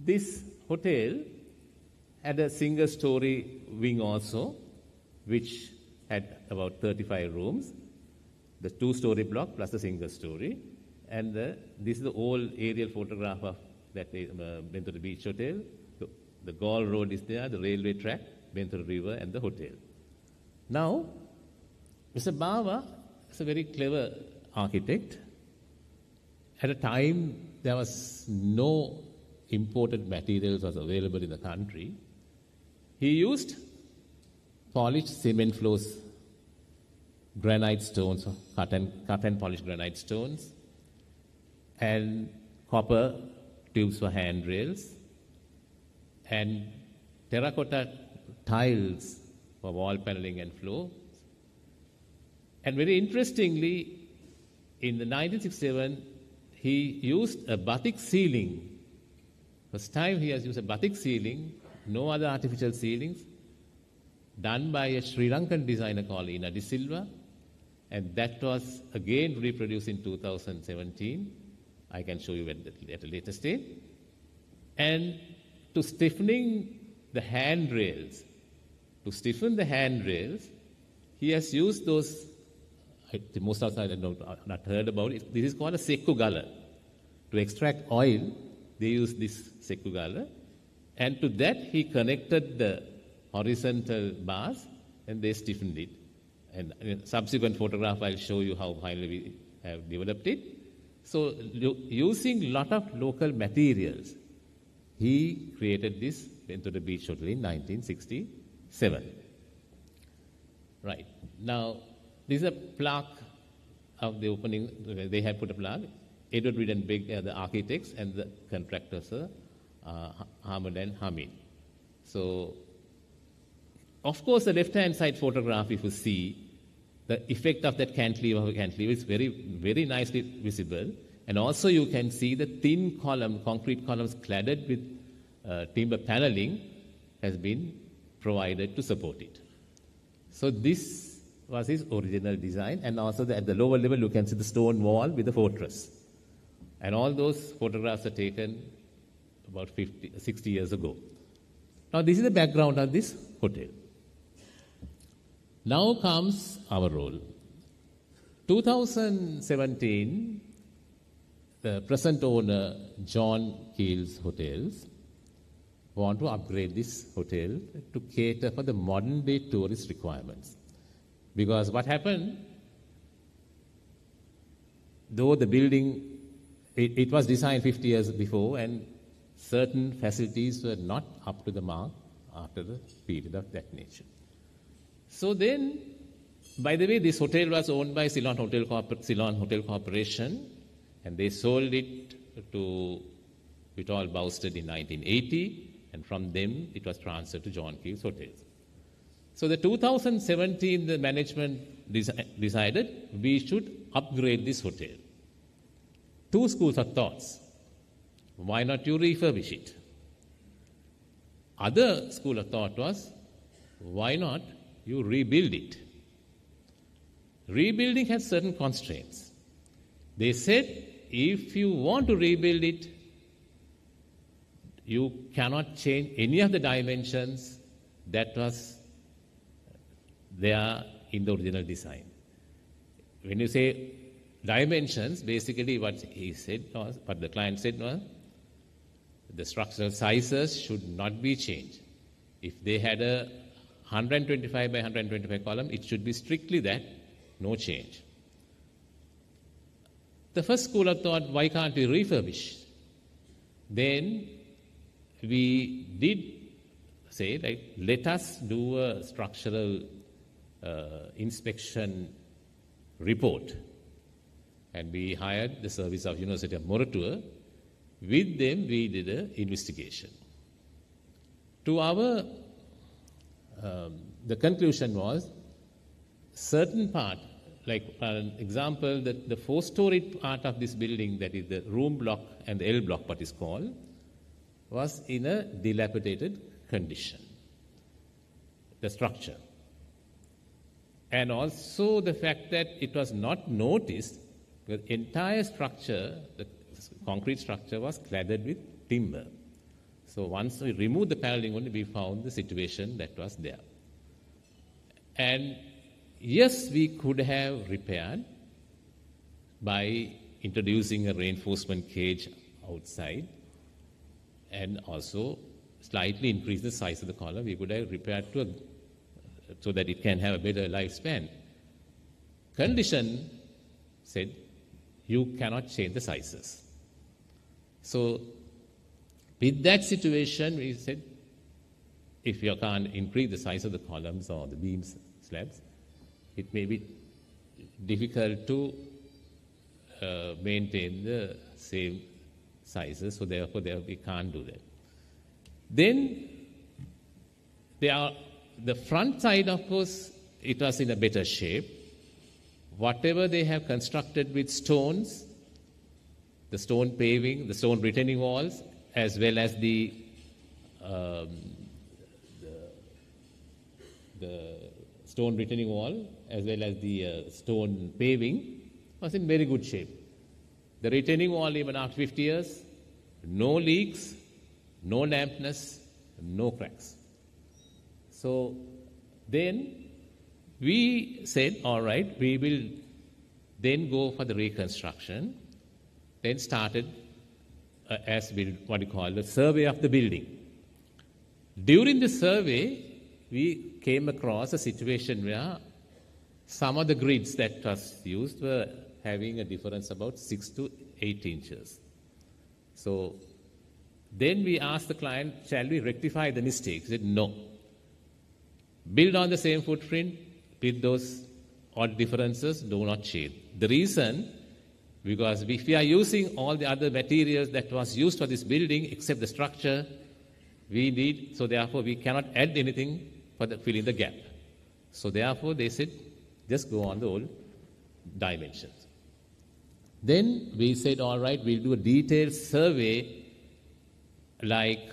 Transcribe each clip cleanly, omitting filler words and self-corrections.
this hotel had a single-story wing also, which had about 35 rooms, the two-story block plus the single-story. And this is the old aerial photograph of that Bentota Beach Hotel. The Gaul Road is there, the railway track, Bentota River, and the hotel. Now, Mr. Bawa is a very clever architect. At a time, there was no imported materials was available in the country. He used polished cement floors, granite stones, cut and polished granite stones, and copper tubes for handrails, and terracotta tiles for wall paneling and floor. And very interestingly, in the 1967, he used a batik ceiling. First time he has used a batik ceiling, no other artificial ceilings, done by a Sri Lankan designer called Ina De Silva, and that was again reproduced in 2017. I can show you at a later stage. And to stiffening the handrails, he has used those, most of us have not heard about it. This is called a sekku gala. To extract oil, they use this sekku gala. And to that, he connected the horizontal bars and they stiffened it. And in a subsequent photograph, I'll show you how finally we have developed it. So, using a lot of local materials, he created this Bentota Beach Hotel in 1967. Right. Now, this is a plaque of the opening. They have put a plaque. Edward Reed and Big, the architects, and the contractors are Ahmed and Hamid. So, of course, the left-hand side photograph, if you see, the effect of that cantilever is very, very nicely visible. And also you can see the thin column, concrete columns cladded with timber paneling has been provided to support it. So this was his original design. And also at the lower level, you can see the stone wall with the fortress. And all those photographs are taken about 60 years ago. Now this is the background of this hotel. Now comes our role. 2017, the present owner, John Keel's Hotels, want to upgrade this hotel to cater for the modern day tourist requirements. Because what happened, though the building, it was designed 50 years before and certain facilities were not up to the mark after the period of that nature. So then, by the way, this hotel was owned by Ceylon Hotel Corporation, and they sold it to Whitall Bousted in 1980, and from them it was transferred to John Keel's Hotels. So the 2017, the management decided we should upgrade this hotel. Two schools of thoughts. Why not you refurbish it? Other school of thought was, why not you rebuild it? Rebuilding has certain constraints. They said, if you want to rebuild it, you cannot change any of the dimensions that was there in the original design. When you say dimensions, basically what he said was, what the client said was, the structural sizes should not be changed. If they had a 125 by 125 column, it should be strictly that, no change. The first school of thought, why can't we refurbish? Then we did say, like, let us do a structural inspection report. And we hired the service of University of Moratuwa. With them, we did an investigation. To our, the conclusion was, certain part, like an example, that the four-storied part of this building, that is the room block and the L block, what is called, was in a dilapidated condition, the structure. And also the fact that it was not noticed, the entire structure, the concrete structure was cladded with timber. So once we removed the paneling only, we found the situation that was there. And yes, we could have repaired by introducing a reinforcement cage outside and also slightly increase the size of the column. We could have repaired so that it can have a better lifespan. Condition said you cannot change the sizes. So with that situation, we said if you can't increase the size of the columns or the beams slabs, it may be difficult to maintain the same sizes, so therefore we can't do that. Then the front side, of course, it was in a better shape. Whatever they have constructed with stones, the stone paving, the stone retaining walls, as well as the stone retaining wall, as well as the stone paving, was in very good shape. The retaining wall, even after 50 years, no leaks, no dampness, no cracks. So then we said, all right, we will then go for the reconstruction, then started what we call the survey of the building. During the survey, we came across a situation where some of the grids that was used were having a difference about 6 to 8 inches. So then we asked the client, shall we rectify the mistakes? He said, no. Build on the same footprint with those odd differences, do not change. The reason, because if we are using all the other materials that was used for this building except the structure, so therefore we cannot add anything for filling the gap. So therefore they said, just go on the old dimensions. Then we said, all right, we'll do a detailed survey, like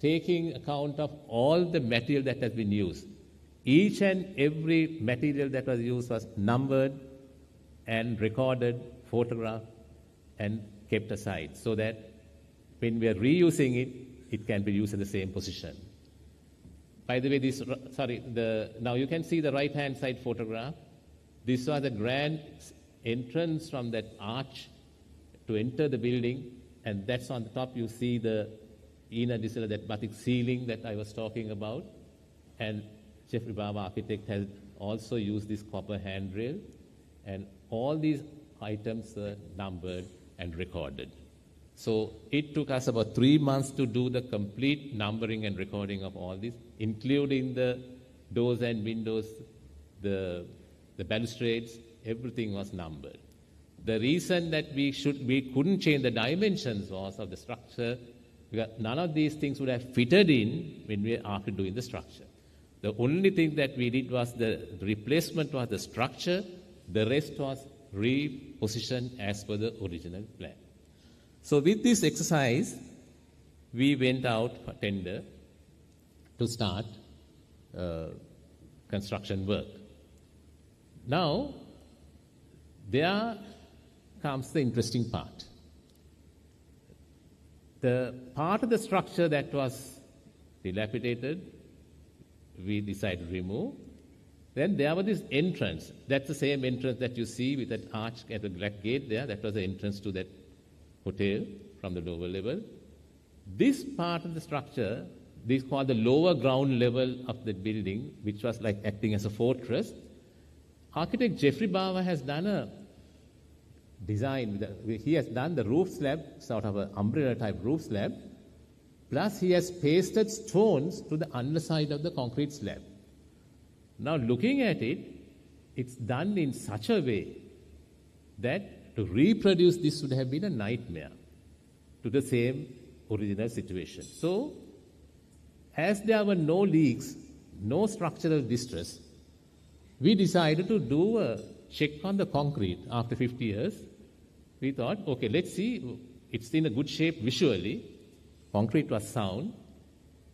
taking account of all the material that has been used. Each and every material that was used was numbered and recorded, photographed, and kept aside, so that when we are reusing it, it can be used in the same position. By the way, now you can see the right-hand side photograph. This was the grand entrance from that arch to enter the building, and that's on the top. You see the inner display, that batik ceiling that I was talking about. And Jeffrey Baba architect has also used this copper handrail, and all these items are numbered and recorded. So it took us about 3 months to do the complete numbering and recording of all these, including the doors and windows, the balustrades, everything was numbered. The reason that we couldn't change the dimensions was of the structure, because none of these things would have fitted in when we were after doing the structure. The only thing that we did was the replacement was the structure, the rest was repositioned as per the original plan. So with this exercise, we went out for tender to start construction work. Now, there comes the interesting part. The part of the structure that was dilapidated, we decided to remove. Then there was this entrance. That's the same entrance that you see with that arch at the black gate there. That was the entrance to that hotel from the lower level. This part of the structure, this is called the lower ground level of the building, which was like acting as a fortress. Architect Jeffrey Bauer has done a design. He has done the roof slab, sort of an umbrella type roof slab, plus he has pasted stones to the underside of the concrete slab. Now looking at it, it's done in such a way that to reproduce this would have been a nightmare to the same original situation. So, as there were no leaks, no structural distress, we decided to do a check on the concrete after 50 years. We thought, okay, let's see, it's in a good shape visually. Concrete was sound.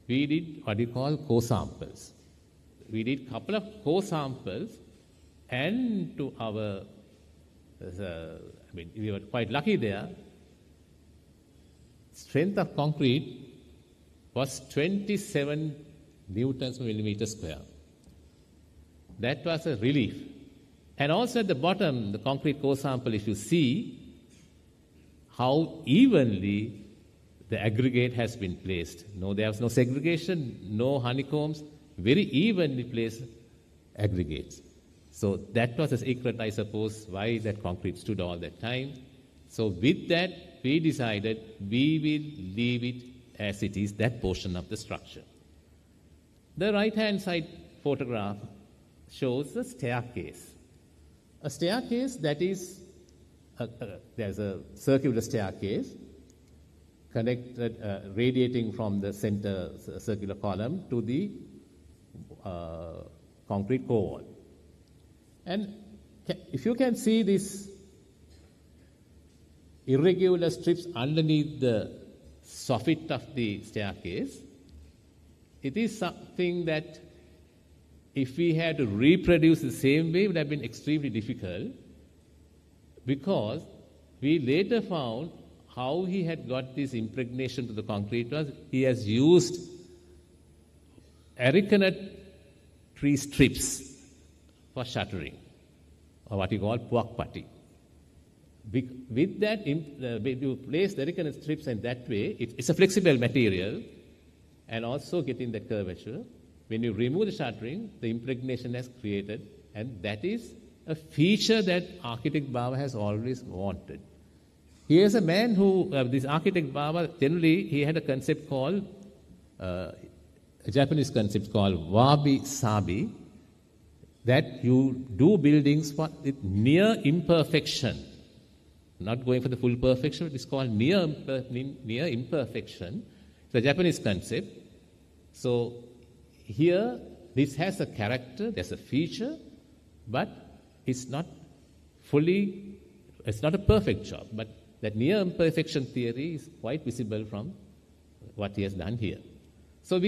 We did what we call core samples. We did a couple of core samples, and to our, we were quite lucky there. strength of concrete was 27 newtons per millimeter square. That was a relief. And also at the bottom, the concrete core sample, if you see how evenly the aggregate has been placed. No, there was no segregation, no honeycombs, very evenly placed aggregates. So that was a secret, I suppose, why that concrete stood all that time. So with that, we decided we will leave it as it is, that portion of the structure. The right-hand side photograph shows a staircase. A staircase that is, there's a circular staircase connected, radiating from the center circular column to the concrete core wall. And if you can see these irregular strips underneath the soffit of the staircase, it is something that if we had to reproduce the same way, it would have been extremely difficult, because we later found how he had got this impregnation to the concrete was he has used arecanut tree strips for shuttering, or what you call puak putty. With that, when you place the arecanut strips in that way, it's a flexible material and also getting that curvature. When you remove the shuttering, the impregnation has created, and that is a feature that architect Baba has always wanted. Here's a man who, this architect Baba, generally he had a concept called, a Japanese concept called wabi-sabi, that you do buildings with near imperfection. Not going for the full perfection, it is called near imperfection. It's a Japanese concept. So here, this has a character, there's a feature, but it's not a perfect job. But that near imperfection theory is quite visible from what he has done here. So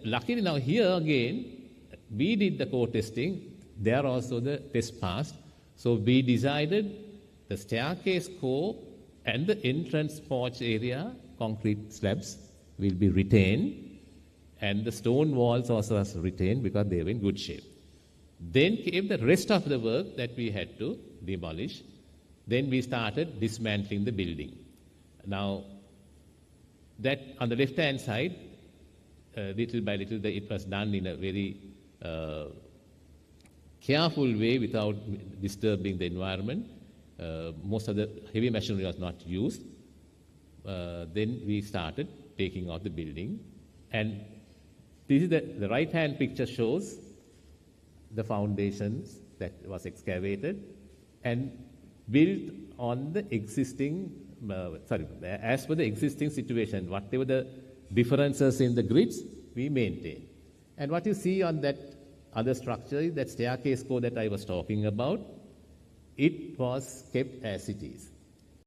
luckily now here again, we did the core testing. There also the test passed. So we decided the staircase core and the entrance porch area, concrete slabs, will be retained, and the stone walls also are retained because they were in good shape. Then came the rest of the work that we had to demolish. Then we started dismantling the building. Now, that on the left-hand side, little by little, it was done in a very careful way without disturbing the environment. Most of the heavy machinery was not used. Then we started taking out the building. And this is the right-hand picture shows the foundations that was excavated and built on the existing, as per the existing situation. Whatever the differences in the grids, we maintain. And what you see on that other structure, that staircase core that I was talking about, it was kept as it is.